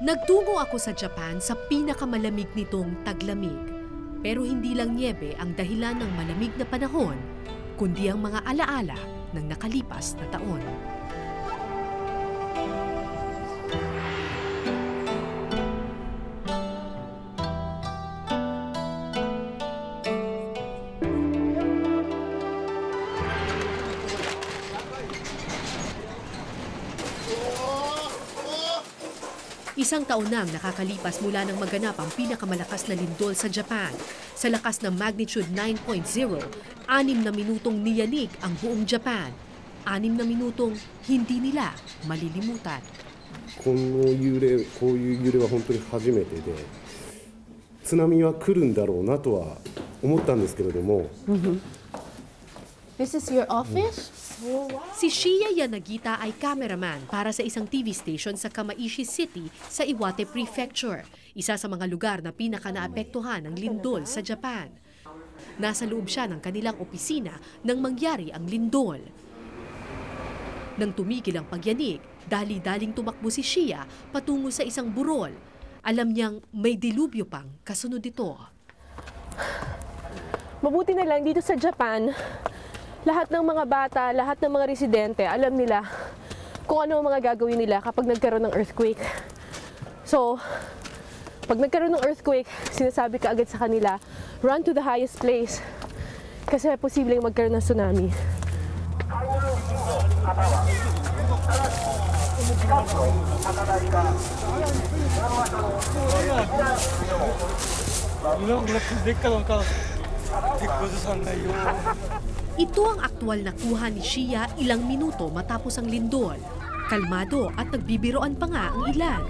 Nagtungo ako sa Japan sa pinakamalamig nitong taglamig. Pero hindi lang nyebe ang dahilan ng malamig na panahon, kundi ang mga alaala ng nakalipas na taon. Isang taon nang nakakalipas mula nang maganap ang pinakamalakas na lindol sa Japan. Sa lakas ng magnitude 9.0, 6 na minutong niyanig ang buong Japan. 6 na minutong hindi nila malilimutan. こういう揺れは本当に初めてで、津波は来るんだろうなとは思ったんですけれども。This is your office? Si Shia Yanagita ay cameraman para sa isang TV station sa Kamaishi City sa Iwate Prefecture, isa sa mga lugar na pinaka-naapektuhan ng lindol sa Japan. Nasa loob siya ng kanilang opisina nang mangyari ang lindol. Nang tumigil ang pagyanig, dali-daling tumakbo si Shia patungo sa isang burol. Alam niyang may dilubyo pang kasunod ito. Mabuti na lang dito sa Japan, lahat ng mga bata, lahat ng mga residente, alam nila kung ano ang mga gagawin nila kapag nagkaroon ng earthquake. So, pag nagkaroon ng earthquake, sinasabi ka agad sa kanila, run to the highest place kasi posibleng magkaroon ng tsunami. Ito ang aktwal na kuha ni Shia ilang minuto matapos ang lindol. Kalmado at nagbibiroan pa nga ang ilan.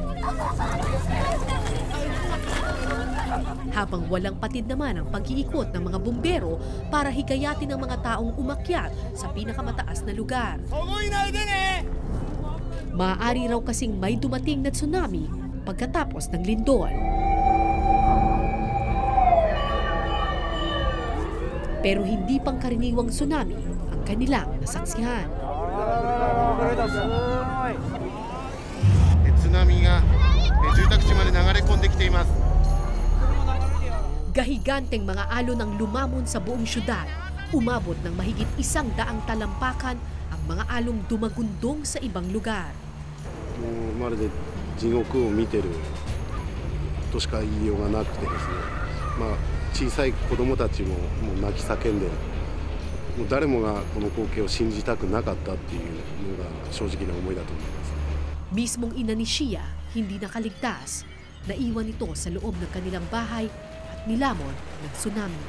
Habang walang patid naman ang pag-iikot ng mga bumbero para hikayatin ang mga taong umakyat sa pinakamataas na lugar. Maaari raw kasing may dumating na tsunami pagkatapos ng lindol. Pero hindi pangkaraniwang tsunami ang kanilang nasaksihan. Gahiganteng mga alon ang lumamon sa buong syudad. Umabot ng mahigit 100 talampakan ang mga along dumagundong sa ibang lugar. まるで地獄を見てるとしか言いようがなくてですね。小さい子供たちももう泣き叫んで、もう誰もがこの光景を信じたくなかったっていうのが正直な思いだと思います。Mismong ina ni Shia hindi nakaligtas. Naiwan ito sa loob ng kanilang bahay at nilamon ng tsunami.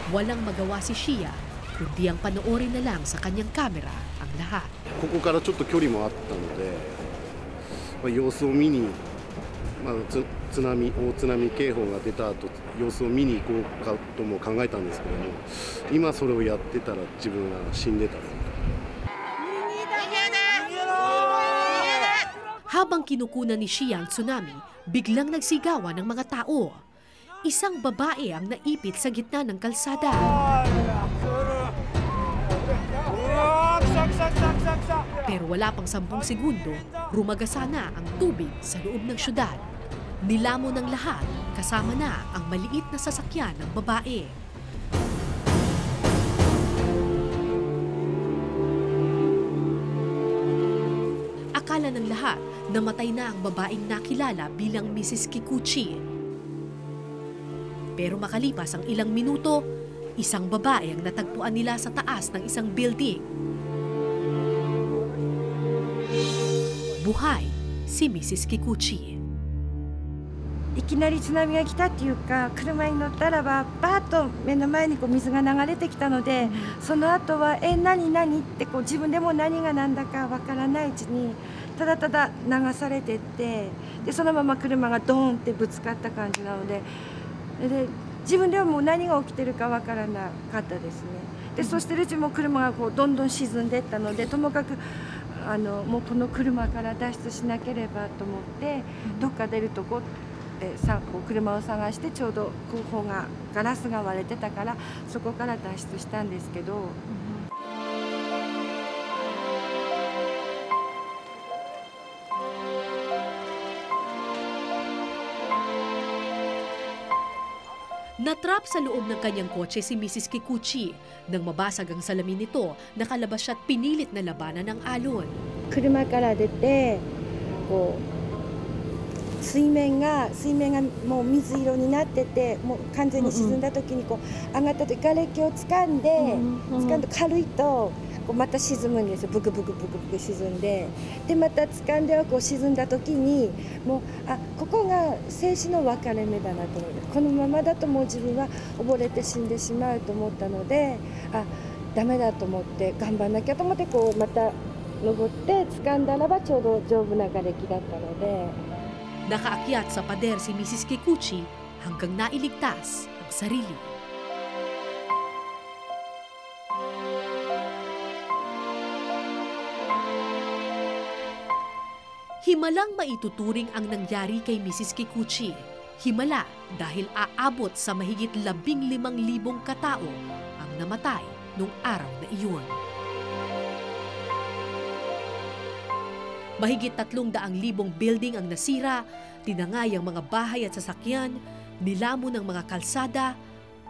Walang magawa si Shia kundi ang panoorin na lang sa kanyang kamera ang lahat. ここからちょっと距離もあったので、様子を見に、大津波警報が出た後、様子を見に行こうかとも考えたんですけども、今それをやってたら自分が死んでた。 Habang kinukunan ni Shia ang tsunami, biglang nagsigawan ng mga tao. Isang babae ang naipit sa gitna ng kalsada. Pero wala pang 10 segundo, rumagasa na ang tubig sa loob ng syudad. Nilamon ng lahat, kasama na ang maliit na sasakyan ng babae. Akala ng lahat, namatay na ang babaeng nakilala bilang Mrs. Kikuchi. Pero makalipas ang ilang minuto, isang babae ang natagpuan nila sa taas ng isang building. Buhay si Mrs. Kikuchi. いきなり津波が来たっていうか、車に乗ったらばバーッと目の前にこう水が流れてきたので、その後は何ってこう自分でも何が何だかわからないうちにただただ流されてって、でそのまま車がドーンってぶつかった感じなので、自分ではもう何が起きてるかわからなかったですね。でそしてるうちも車がこうどんどん沈んでいったので、ともかくもうこの車から脱出しなければと思って、どっか出るとこでこう車を探して、ちょうど後方がガラスが割れてたからそこから脱出したんですけど。Natrap sa loob ng kanyang kotse si Mrs. Kikuchi. Nang mabasag ang salamin nito, nakalabas siya at pinilit na labanan ng alon. 車から出てこう水面がもう水色になってて、もう完全に沈んだ時にこう上がった時瓦礫を掴んで、軽いとこうまた沈むんですよ。ブクブクブクブク沈んで、でまた掴んではこう沈んだ時にもうここが生死の分かれ目だなと思います。このままだともう自分は溺れて死んでしまうと思ったので、ダメだと思って頑張んなきゃと思ってこうまた登って掴んだらばちょうど丈夫な瓦礫だったので。 Nakaakyat sa pader si Mrs. Kikuchi hanggang nailigtas ang sarili. Himalang maituturing ang nangyari kay Mrs. Kikuchi. Himala dahil aabot sa mahigit 15,000 katao ang namatay noong araw na iyon. Mahigit 300,000 building ang nasira, tinangay ang mga bahay at sasakyan, nilamon ng mga kalsada,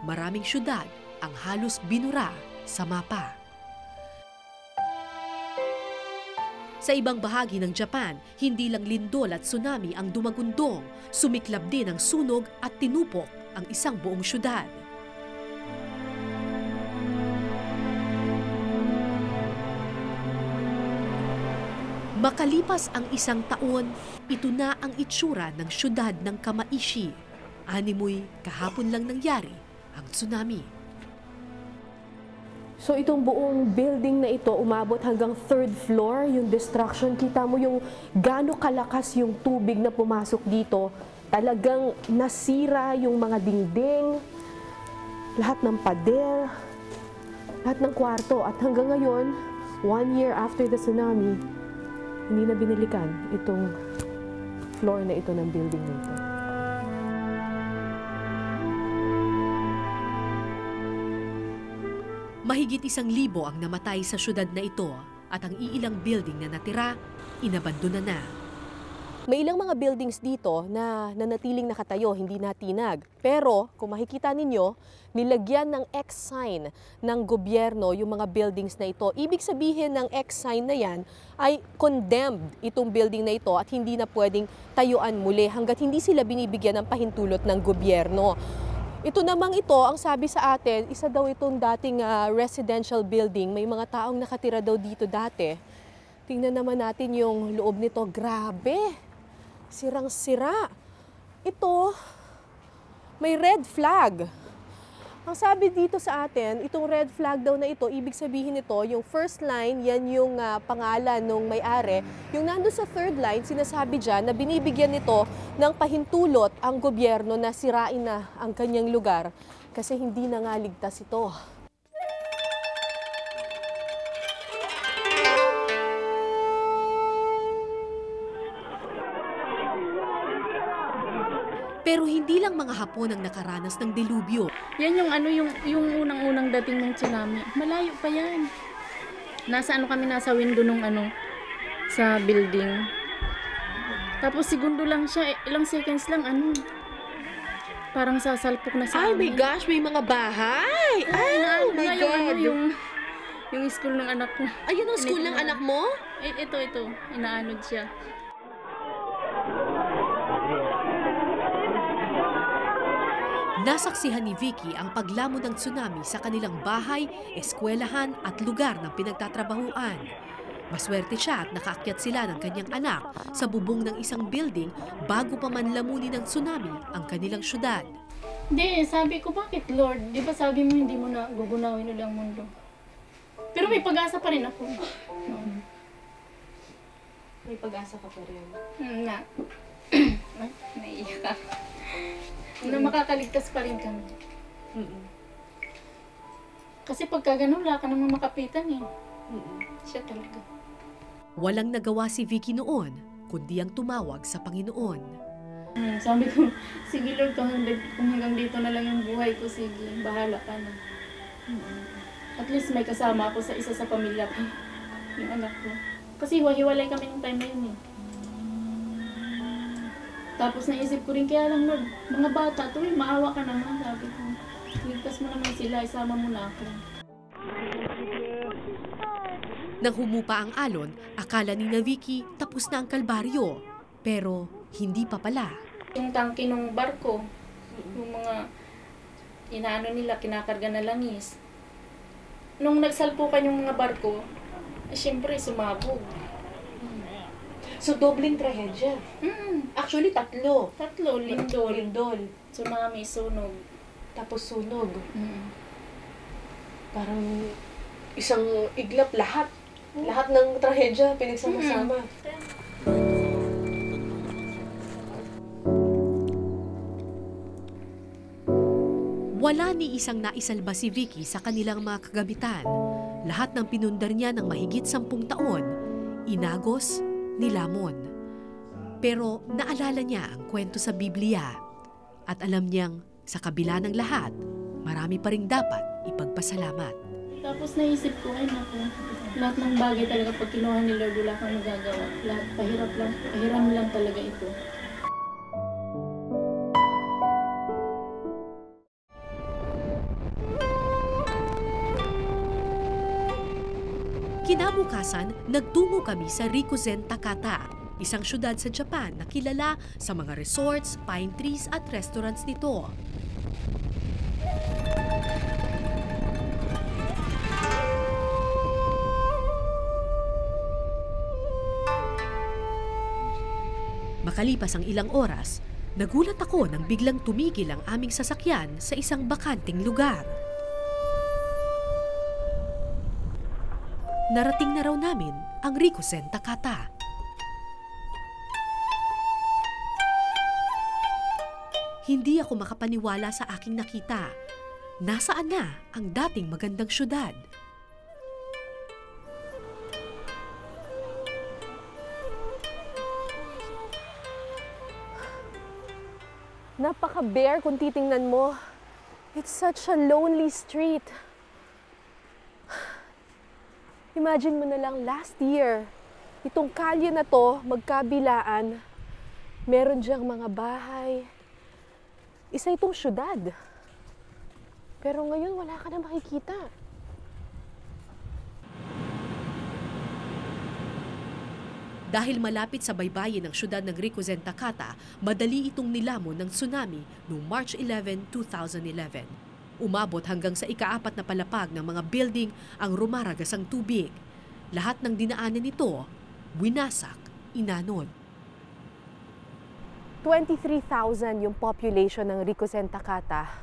maraming syudad ang halos binura sa mapa. Sa ibang bahagi ng Japan, hindi lang lindol at tsunami ang dumagundong, sumiklab din ang sunog at tinupok ang isang buong syudad. Makalipas ang isang taon, ito na ang itsura ng syudad ng Kamaishi. Animoy, kahapon lang nangyari ang tsunami. So itong buong building na ito umabot hanggang 3rd floor, yung destruction. Kita mo yung gaano kalakas yung tubig na pumasok dito. Talagang nasira yung mga dingding, lahat ng pader, lahat ng kwarto. At hanggang ngayon, 1 year after the tsunami, hindi na binalikan itong floor na ito ng building na ito. Mahigit 1,000 ang namatay sa syudad na ito at ang iilang building na natira, inabandona na. May ilang mga buildings dito na nanatiling nakatayo, hindi natinag. Pero kung makikita ninyo, nilagyan ng X sign ng gobyerno yung mga buildings na ito. Ibig sabihin ng X sign na yan ay condemned itong building na ito at hindi na pwedeng tayuan muli hanggat hindi sila binibigyan ng pahintulot ng gobyerno. Ito namang ito, ang sabi sa atin, isa daw itong dating residential building. May mga taong nakatira daw dito dati. Tingnan naman natin yung loob nito. Grabe! Sirang-sira. Ito, may red flag. Ang sabi dito sa atin, itong red flag daw na ito, ibig sabihin nito, yung first line, yan yung pangalan ng may-ari. Yung nandun sa third line, sinasabi dyan na binibigyan nito ng pahintulot ang gobyerno na sirain na ang kanyang lugar kasi hindi na nga ligtas ito. Pero hindi lang mga Hapon ang nakaranas ng delubyo. Yan yung unang-unang dating ng tsunami. Malayo pa yan. Nasa window nung sa building. Tapos segundo lang siya, ilang seconds lang parang sasalpok na sa amin. My gosh, may mga bahay! Oh my God! Yung school ng anak ko. Ayun ang school ng anak mo? Ito, inaanod siya. Nasaksihan ni Vicky ang paglamon ng tsunami sa kanilang bahay, eskwelahan at lugar ng pinagtatrabahuan. Maswerte siya at nakaakyat sila ng kanyang anak sa bubong ng isang building bago pa man lamunin ng tsunami ang kanilang syudad. Hindi, sabi ko, bakit Lord? Di ba sabi mo hindi mo na gugunawin ulit ang mundo? Pero may pag-asa pa rin ako. May pag-asa ka pa rin. Na. Naiiyak ka. Na makakaligtas pa rin kami. Kasi pagka ganun, wala ka naman makapitan eh. Siya talaga. Walang nagawa si Vicky noon, kundi ang tumawag sa Panginoon. Sabi ko, sige Lord, kung hanggang dito na lang yung buhay ko, sige, bahala ka na. At least may kasama ako sa isa sa pamilya ko, yung anak ko. Kasi hiwalay kami ng time na yun eh. Tapos naisip ko rin, kaya lang Lord, mga bata to maawa ka naman, sabi ko. Ligtas mo naman sila, isama mo na ako. Nang humupa ang alon, akala ni na Vicky tapos na ang kalbaryo. Pero hindi pa pala. Yung tangke ng barko, yung mga inaano nila, kinakarga na langis. Nung nagsalpukan yung mga barko, siyempre sumabog. So, dobleng trahedya. Actually, tatlo. Tatlo, lindol, Lindol. tsunami, sunog. Tapos sunog. Parang isang iglap lahat. Lahat ng trahedya pinagsama-sama. Wala ni isang naisalba si Vicky sa kanilang mga kagamitan. Lahat ng pinundar niya ng mahigit 10 taon, inagos, nilamon. Pero naalala niya ang kwento sa Biblia. At alam niyang sa kabila ng lahat, marami pa ring dapat ipagpasalamat. Tapos naisip ko, ay naku, lahat ng bagay talaga pag kinuha ni Lord, wala kang magagawa. Lahat pahiram lang talaga ito. Kinabukasan, nagtungo kami sa Rikuzen, Takata, isang syudad sa Japan na kilala sa mga resorts, pine trees at restaurants nito. Makalipas ang ilang oras, nagulat ako nang biglang tumigil ang aming sasakyan sa isang bakanting lugar. Narating na raw namin ang Rikuzen, Takata. Hindi ako makapaniwala sa aking nakita. Nasaan na ang dating magandang syudad? Napaka-bare kung titingnan mo. It's such a lonely street. Imagine mo na lang last year, itong kalye na to, magkabilaan, meron diyang mga bahay. Isa itong syudad. Pero ngayon wala ka na makikita. Dahil malapit sa baybayin ng syudad ng Rikuzen, Takata, madali itong nilamon ng tsunami noong March 11, 2011. Umabot hanggang sa ika-4 na palapag ng mga building ang rumaragasang tubig. Lahat ng dinaanan nito, winasak, inanod. 23,000 yung population ng Rikuzen, Takata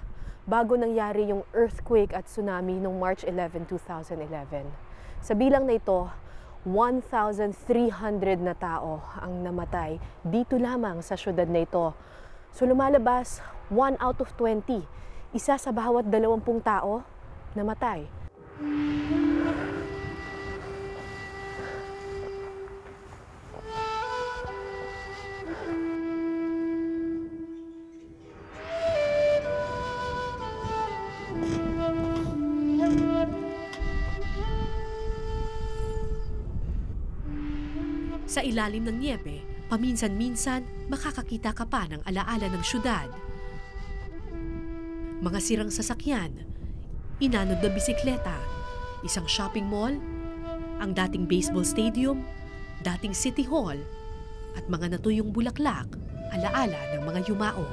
bago nangyari yung earthquake at tsunami noong March 11, 2011. Sa bilang na ito, 1,300 na tao ang namatay dito lamang sa syudad na ito. So lumalabas, 1 out of 20. Isa sa bawat 20 tao namatay. Sa ilalim ng niebe, paminsan-minsan makakakita ka pa ng alaala ng syudad. Mga sirang sasakyan, inanod na bisikleta, isang shopping mall, ang dating baseball stadium, dating city hall, at mga natuyong bulaklak, alaala ng mga yumao.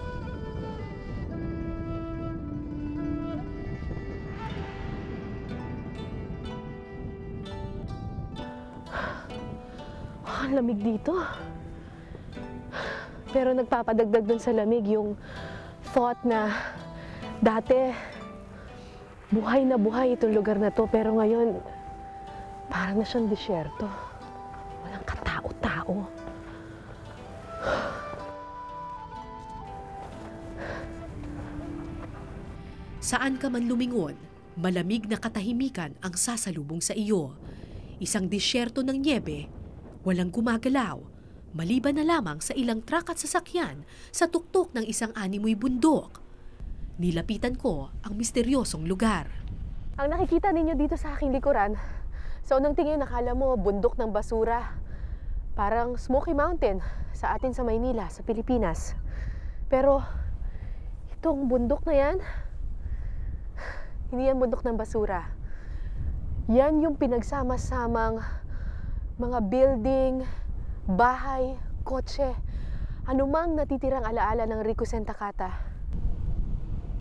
Ang lamig dito. Pero nagpapadagdag dun sa lamig yung thought na dati buhay na buhay itong lugar na to, pero ngayon parang na siyang disyerto. Walang katao-tao. Saan ka man lumingon, malamig na katahimikan ang sasalubong sa iyo. Isang disyerto ng niebe, walang gumagalaw, maliban na lamang sa ilang truck at sasakyan sa tuktok ng isang animoy bundok. Nilapitan ko ang misteryosong lugar. Ang nakikita ninyo dito sa aking likuran, sa unang tingin nakala mo bundok ng basura. Parang Smoky Mountain sa atin sa Maynila, sa Pilipinas. Pero itong bundok na yan, Hindi yan bundok ng basura. Yan yung pinagsama-samang mga building, bahay, kotse, anumang natitirang alaala ng Rikuzen Takata.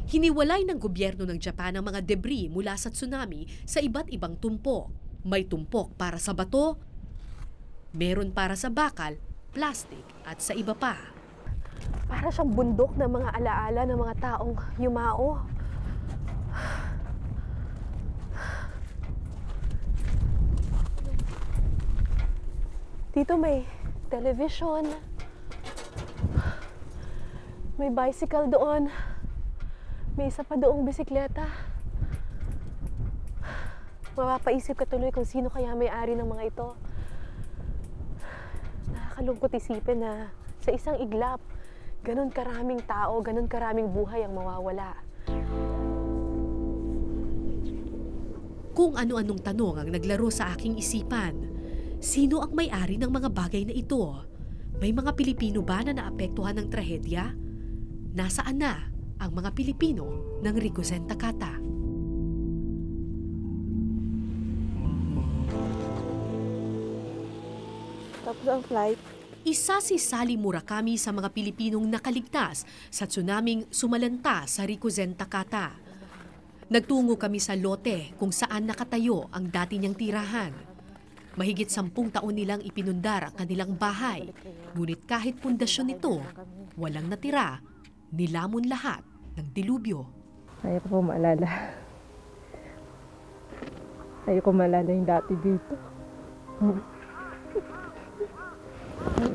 Hiniwalay ng gobyerno ng Japan ang mga debris mula sa tsunami sa iba't ibang tumpok. May tumpok para sa bato, meron para sa bakal, plastic at sa iba pa. Para siyang bundok ng mga alaala ng mga taong yumao. Dito may television, may bicycle doon, may isa pa doong bisikleta. Mapapaisip ka tuloy kung sino kaya may-ari ng mga ito. Nakakalungkot isipin na sa isang iglap, ganun karaming tao, ganun karaming buhay ang mawawala. Kung ano-anong tanong ang naglaro sa aking isipan. Sino ang may-ari ng mga bagay na ito? May mga Pilipino ba na naapektuhan ng trahedya? Nasaan na ang mga Pilipino ng Rikuzen Takata? Tapos ang flight. Isa si Sally Murakami sa mga Pilipinong nakaligtas sa tsunaming sumalanta sa Rikuzen Takata. Nagtungo kami sa lote kung saan nakatayo ang dati niyang tirahan. Mahigit 10 taon nilang ipinundar ang kanilang bahay. Ngunit kahit pundasyon nito, walang natira, nilamon lahat ng dilubyo. Ayaw ko maalala. Ayaw ko maalala yung dati dito.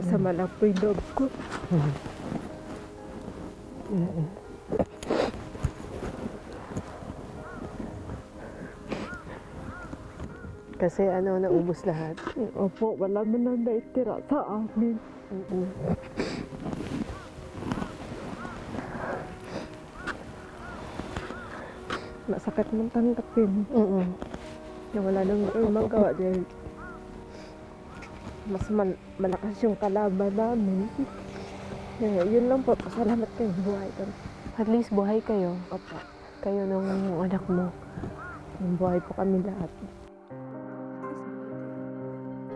Sama lang po yung loob ko. Kasi naubos lahat. Opo, wala man lang naitira sa amin. Masakit man tanggapin. Na wala nang magawa dahil mas malakas yung kalaban namin. Yun lang po, salamat kayo, buhay kami. At least buhay kayo. Opo, Kayo nung anak mo. yung buhay po kami lahat.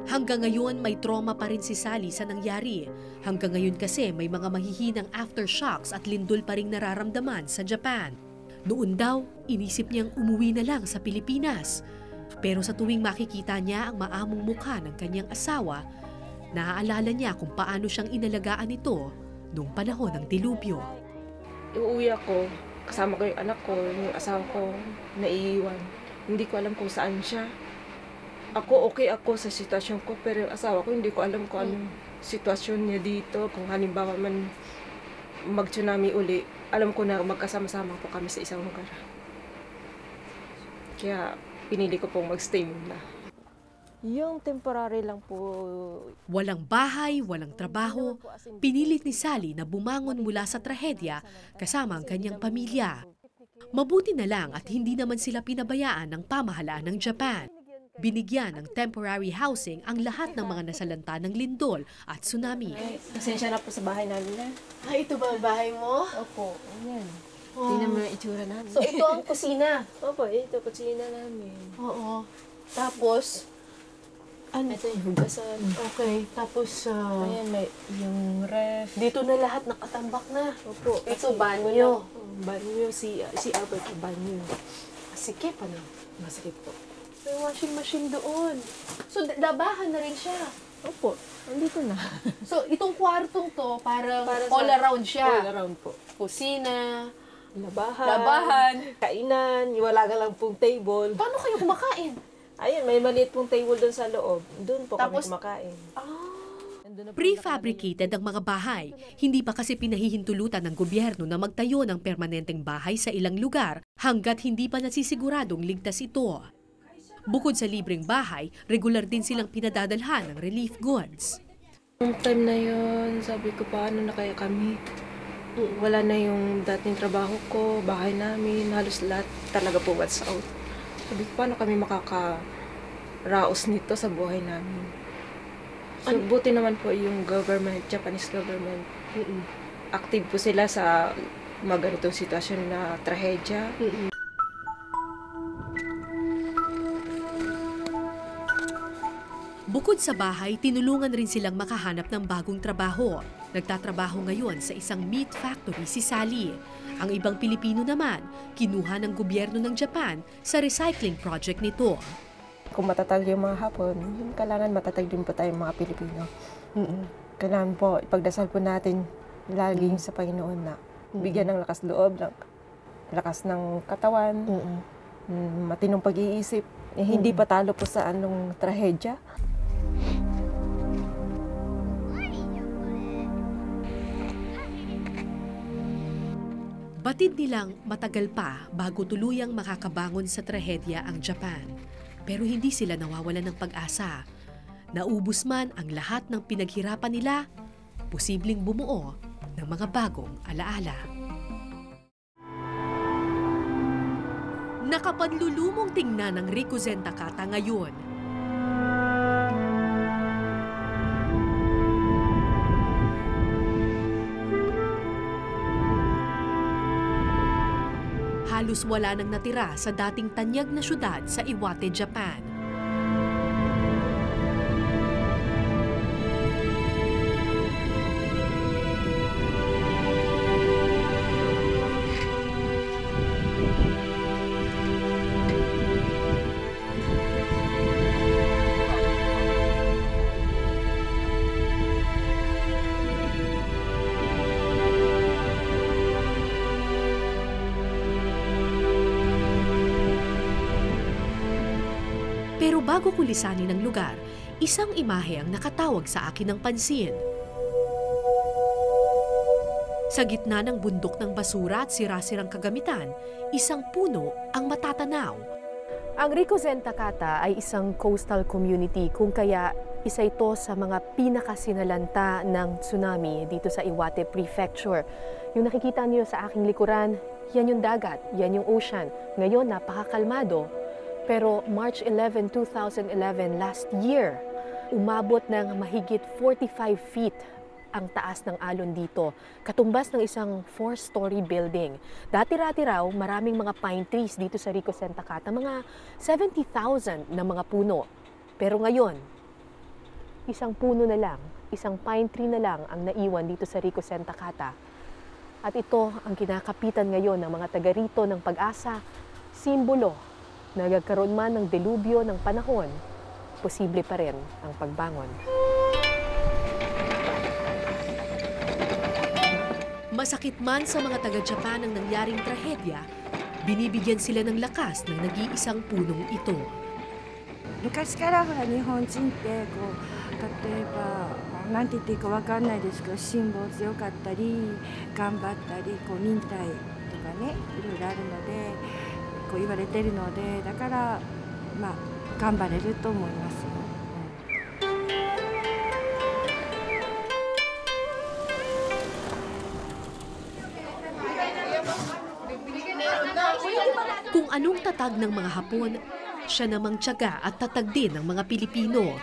Hanggang ngayon may trauma pa rin si Sally sa nangyari. Hanggang ngayon kasi may mga mahihinang aftershocks at lindol pa ring nararamdaman sa Japan. Noon daw, inisip niyang umuwi na lang sa Pilipinas. Pero sa tuwing makikita niya ang maamong mukha ng kanyang asawa, naaalala niya kung paano siyang inalagaan ito noong panahon ng dilubyo. Uuwi ako, kasama ko yung anak ko, yung asawa ko, naiiwan. Hindi ko alam kung saan siya. Ako, okay ako sa sitwasyon ko, pero yung asawa ko, hindi ko alam kung anong sitwasyon niya dito. Kung halimbawa man mag-tsunami uli, alam ko na magkasama-sama po kami sa isang lugar. Kaya pinili ko pong mag-stay muna. Yung temporary lang po. Walang bahay, walang trabaho. Pinilit ni Sally na bumangon mula sa trahedya kasama ang kanyang pamilya. Mabuti na lang at hindi naman sila pinabayaan ng pamahalaan ng Japan. Binigyan ng temporary housing ang lahat ng mga nasalanta ng lindol at tsunami. Pasensya na po sa bahay namin na. Ito ba ang bahay mo? Opo, ayan. Tingnan mo yung itsura namin. So ito ang kusina. Opo, ito kusina namin. Oo. Tapos, Ito yung hugasan. okay. Tapos, Ayan, may yung ref. dito na lahat nakatambak na. Opo. Ito, banyo. Banyo, si Albert, banyo. Sikip, ano? Masakit po. May washing machine doon. So, labahan na rin siya. Opo, andito na. So, itong kwartong to, parang Para all sa- around siya. All around po. Kusina, Labahan. Kainan, wala ka lang pong table. Paano kayo kumakain? Ayun, may maliit pong table doon sa loob. Doon po Tapos- kami kumakain. Prefabricated ang mga bahay. Hindi pa kasi pinahihintulutan ng gobyerno na magtayo ng permanenteng bahay sa ilang lugar hanggat hindi pa nasisiguradong ligtas ito. Bukod sa libreng bahay, regular din silang pinadadalhan ng relief goods. Nung time na yun, sabi ko, paano na kaya kami? Wala na yung dating trabaho ko, bahay namin, halos lahat talaga po what's out. Sabi ko, paano kami makakaraos nito sa buhay namin? So, buti naman po yung government, Japanese government. Active po sila sa mga ganitong sitwasyon na trahedya. Bukod sa bahay, tinulungan rin silang makahanap ng bagong trabaho. Nagtatrabaho ngayon sa isang meat factory si Sally. Ang ibang Pilipino naman, kinuha ng gobyerno ng Japan sa recycling project nito. Kung matatag yung mga Hapon, kailangan matatag din po tayong mga Pilipino. Kailangan po, ipagdasal po natin laging sa Panginoon na bigyan ng lakas loob, lakas ng katawan, matinong pag-iisip. Hindi pa talo po sa anong trahedya. Batid nilang matagal pa bago tuluyang makakabangon sa trahedya ang Japan. Pero hindi sila nawawalan ng pag-asa. Naubos man ang lahat ng pinaghirapan nila, posibleng bumuo ng mga bagong alaala. Nakapanlulumong tingnan ng Rikuzen Takata ngayon. Halos wala nang natira sa dating tanyag na syudad sa Iwate, Japan. Pero bago ko lisanin ang lugar, isang imahe ang nakatawag sa akin ng pansin. Sa gitna ng bundok ng basura at sira-sirang kagamitan, isang puno ang matatanaw. Ang Rikuzen Takata ay isang coastal community kung kaya isa ito sa mga pinakasinalanta ng tsunami dito sa Iwate Prefecture. Yung nakikita niyo sa aking likuran, yan yung dagat, yan yung ocean. Ngayon napakakalmado. Pero March 11, 2011, last year, umabot ng mahigit 45 feet ang taas ng alon dito. Katumbas ng isang 4-story building. Dati-rati raw, maraming mga pine trees dito sa Rikuzen Takata, mga 70,000 na mga puno. Pero ngayon, isang puno na lang, isang pine tree na lang ang naiwan dito sa Rikuzen Takata. At ito ang kinakapitan ngayon ng mga taga rito ng Pag-asa, simbolo. Nagkaroon man ng delubyo ng panahon, posible pa rin ang pagbangon. Masakit man sa mga taga-Japan ang nangyaring trahedya, binibigyan sila ng lakas ng nag-iisang punong ito. 昔からほら日本人ってこう例えばなんて言っていいかわかんないですけど辛抱強かったり頑張ったりこう忍耐とかねいろいろあるのでこう言われてるのでだからまあ頑張れると思いますよ。Kung anong tatag ng mga Hapon, siya namang tiyaga at tatag din ng mga Pilipino.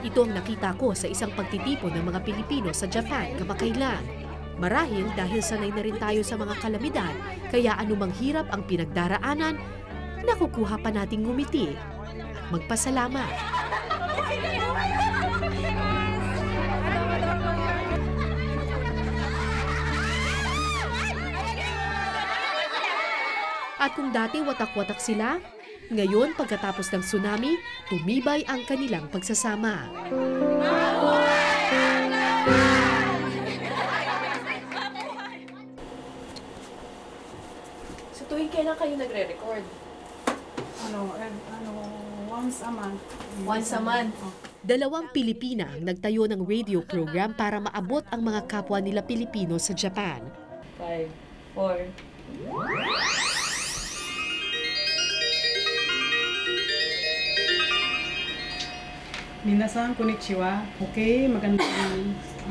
Ito ang nakita ko sa isang pagtitipon ng mga Pilipino sa Japan kamakailan. Marahil dahil sanay na rin tayo sa mga kalamidad, kaya anumang hirap ang pinagdaraanan, nakukuha pa nating ngumiti at magpasalamat. At kung dati watak-watak sila, ngayon pagkatapos ng tsunami, tumibay ang kanilang pagsasama. So tuwing kailan kayo nagre-record? Once a month. Once a month. Dalawang Pilipina ang nagtayo ng radio program para maabot ang mga kapwa nila Pilipino sa Japan. 5, 4. Minasan, konnichiwa. Okay, magandang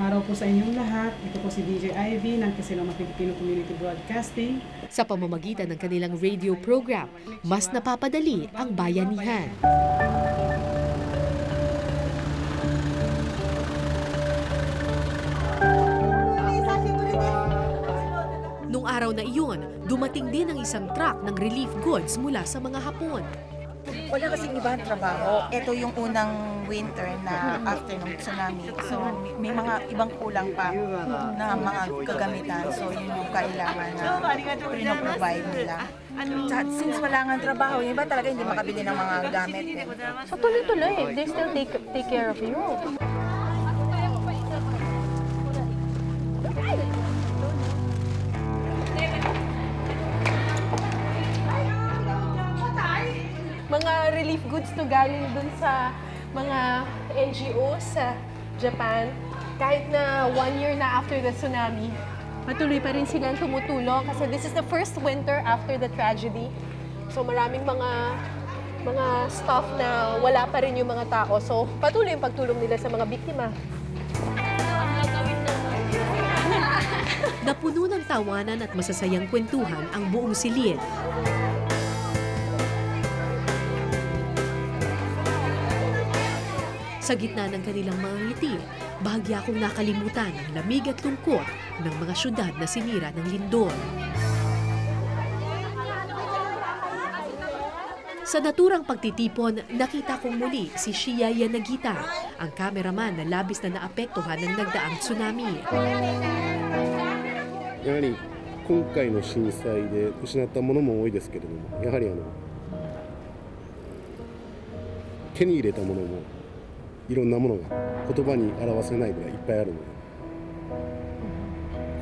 araw po sa inyong lahat. Ito po si DJ Ivy ng Kasinoma Filipino Community Broadcasting. Sa pamamagitan ng kanilang radio program, mas napapadali ang bayanihan. Noong araw na iyon, dumating din ang isang truck ng relief goods mula sa mga Hapon. Wala kasing ibang trabaho. Ito yung unang winter na after ng tsunami. So, may mga ibang kulang pa na mga kagamitan. So, yun yung kailangan na provide nila. Since wala nga trabaho, yung iba talaga hindi makabili ng mga gamit. So tuloy-tuloy, they still take care of you. Mga relief goods to galing dun sa mga NGOs sa Japan. Kahit na 1 year na after the tsunami, patuloy pa rin silang tumutulong kasi this is the first winter after the tragedy. So maraming mga stuff na wala pa rin yung mga tao. So patuloy yung pagtulong nila sa mga biktima. Napuno ng tawanan at masasayang kwentuhan ang buong silid. Sa gitna ng kanilang mga ngiti, bahagya akong nakalimutan ang lamig at lungkot ng mga syudad na sinira ng lindol. Sa naturang pagtitipon, nakita kong muli si Shia Yanagita, ang cameraman na labis na naapektuhan ng nagdaang tsunami. やはり今回の震災で失ったものも多いですけれども、やはり手に入れたものもいろんなものが言葉に表せないぐらいいっぱいあるので、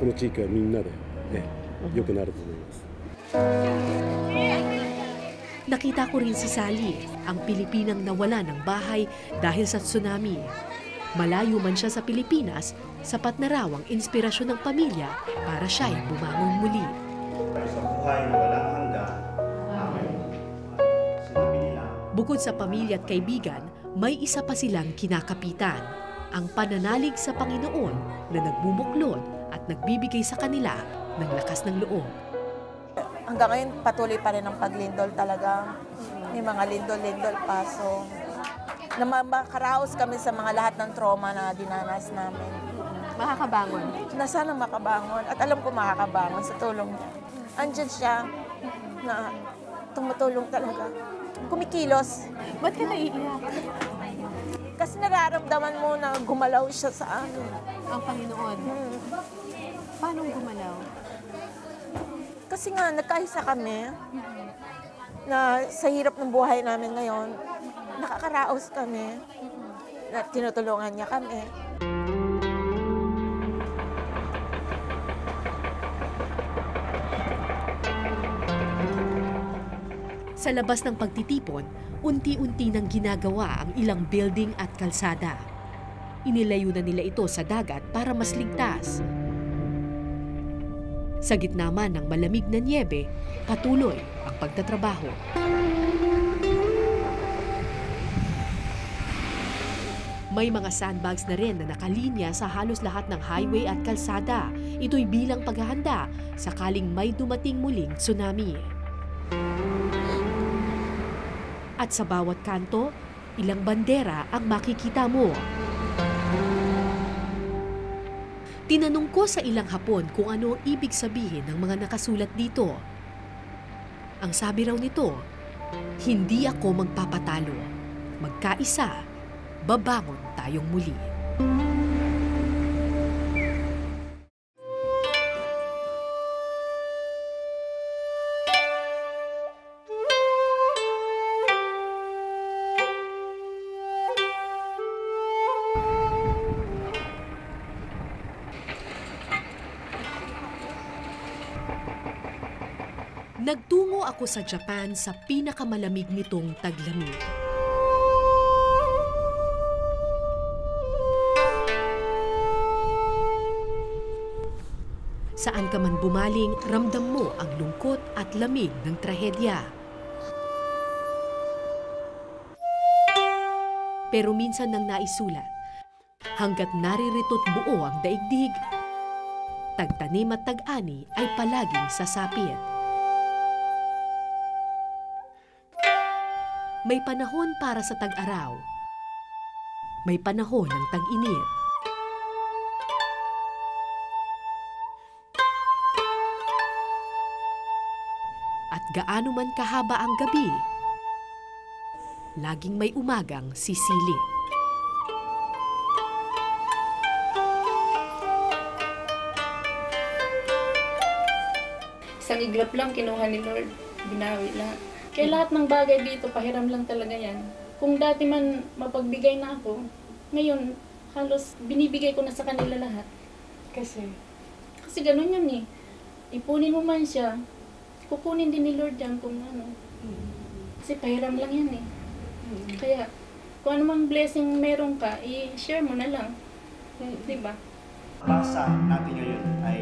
この地域はみんなで、良くなると思います。 Nakita ko rin si Sally, ang Pilipinang nawala ng bahay dahil sa tsunami. Malayo man siya sa Pilipinas, sapat na raw ang inspirasyon ng pamilya para siya ay bumangon muli. Bukod sa pamilya at kaibigan, may isa pa silang kinakapitan, ang pananalig sa Panginoon na nagbubuklod at nagbibigay sa kanila ng lakas ng loob. Hanggang ngayon, patuloy pa rin ang paglindol talaga. May mga lindol-lindol pa. So, makaraos kami sa mga lahat ng trauma na dinanas namin. Makakabangon. Na sana makabangon. At alam ko makakabangon sa tulong niya. Andyan siya na tumutulong talaga. Kumikilos. Ba't ka naiiyak? Kasi nararamdaman mo na gumalaw siya sa amin. Ang Panginoon. Paano gumalaw? Kasi nga, nagkaisa kami na sa hirap ng buhay namin ngayon, nakakaraos kami, na tinutulungan niya kami. Sa labas ng pagtitipon, unti-unti nang ginagawa ang ilang building at kalsada. Inilayo na nila ito sa dagat para mas ligtas. Sa gitna man ng malamig na niyebe, patuloy ang pagtatrabaho. May mga sandbags na rin na nakalinya sa halos lahat ng highway at kalsada. Ito'y bilang paghahanda sakaling may dumating muling tsunami. At sa bawat kanto, ilang bandera ang makikita mo. Tinanong ko sa ilang Hapon kung ano ang ibig sabihin ng mga nakasulat dito. Ang sabi raw nito, hindi ako magpapatalo. Magkaisa, babangon tayong muli. Nagtungo ako sa Japan sa pinakamalamig nitong taglamig. Saan ka man bumaling, ramdam mo ang lungkot at lamig ng trahedya. Pero minsan nang naisulat, hanggat naririto't buo ang daigdig, tagtanim at tag-ani ay palaging sasapit. May panahon para sa tag-araw. May panahon ng tag-init. gaano man kahaba ang gabi, laging may umagang sisilip. Isang iglap lang kinuha ni Lord, binawi lahat. Kaya lahat ng bagay dito, pahiram lang talaga yan. Kung dati man mapagbigay na ako, ngayon halos binibigay ko na sa kanila lahat. Kasi ganun yan eh. Ipunin mo man siya, kukunin din ni Lord yan kung ano. Kasi pahiram lang yan eh. Kaya kung ano mang blessing meron ka, i-share mo na lang. Diba? Basa natin ngayon ay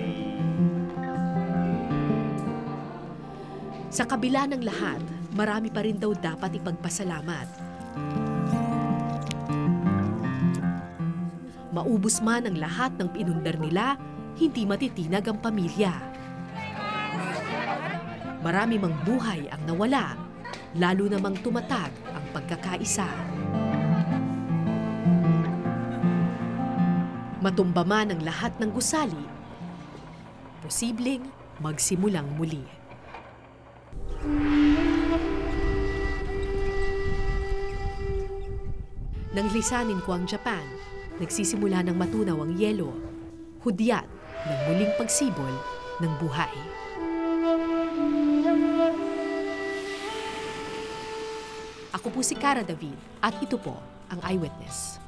Sa kabila ng lahat, marami pa rin daw dapat ipagpasalamat. Maubos man ang lahat ng pinundar nila, hindi matitinag ang pamilya. Marami mang buhay ang nawala, lalo namang tumatag ang pagkakaisa. Matumba man ang lahat ng gusali, posibleng magsimulang muli. Nang lisanin ko ang Japan, nagsisimula ng matunaw ang yelo, hudyat ng muling pagsibol ng buhay. Ako po si Cara David at ito po ang Eyewitness.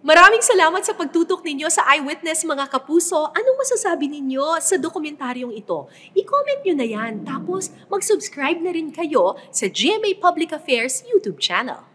Maraming salamat sa pagtutok ninyo sa Eyewitness mga kapuso. Anong masasabi ninyo sa dokumentaryong ito? I-comment nyo na yan. Tapos mag-subscribe na rin kayo sa GMA Public Affairs YouTube channel.